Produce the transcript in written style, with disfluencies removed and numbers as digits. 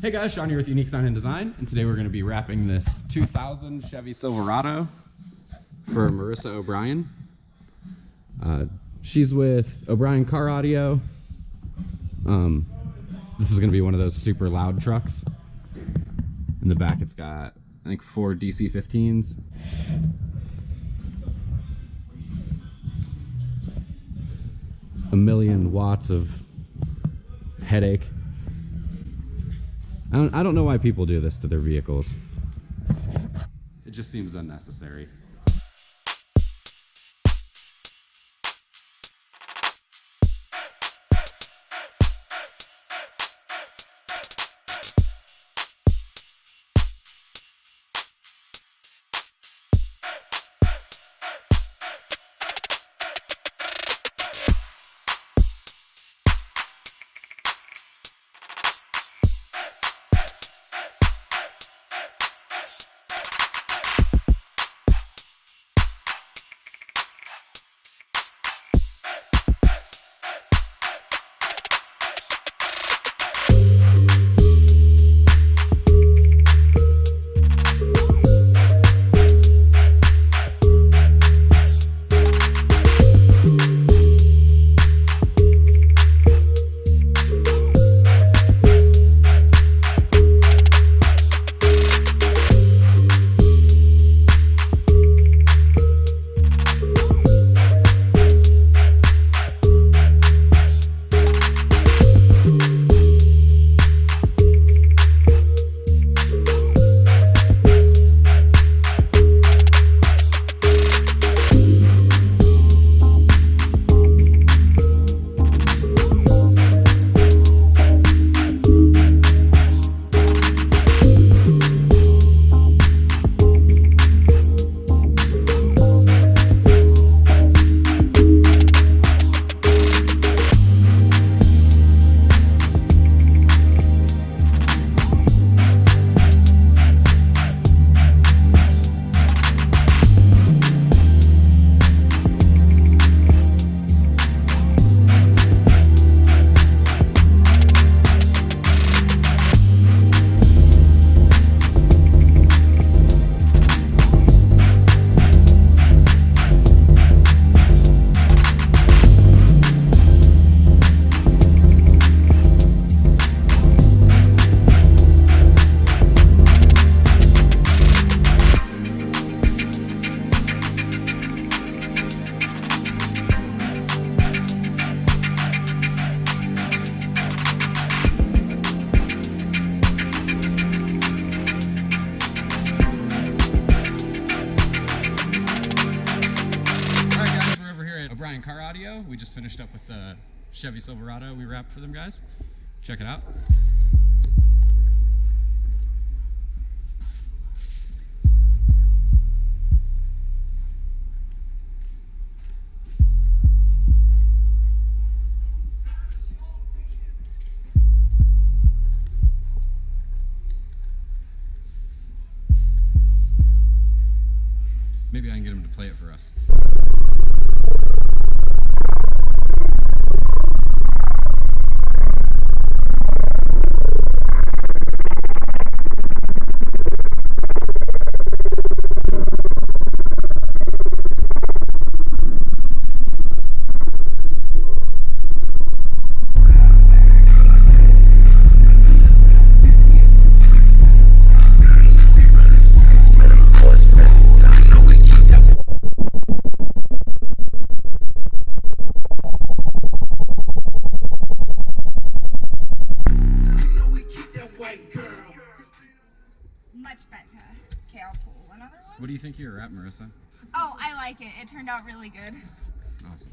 Hey guys, Shawn here with Unique Sign and Design, and today we're going to be wrapping this 2000 Chevy Silverado for Marissa O'Brien. She's with O'Brien Car Audio. This is going to be one of those super loud trucks. In the back it's got, I think, 4 DC-15s. A million watts of headache. I don't know why people do this to their vehicles. It just seems unnecessary. O'Brien Car Audio. We just finished up with the Chevy Silverado we wrapped for them guys. Check it out. Maybe I can get him to play it for us. Much better. Okay, I'll pull another one. What do you think of your wrap, Marissa? Oh, I like it. It turned out really good. Awesome.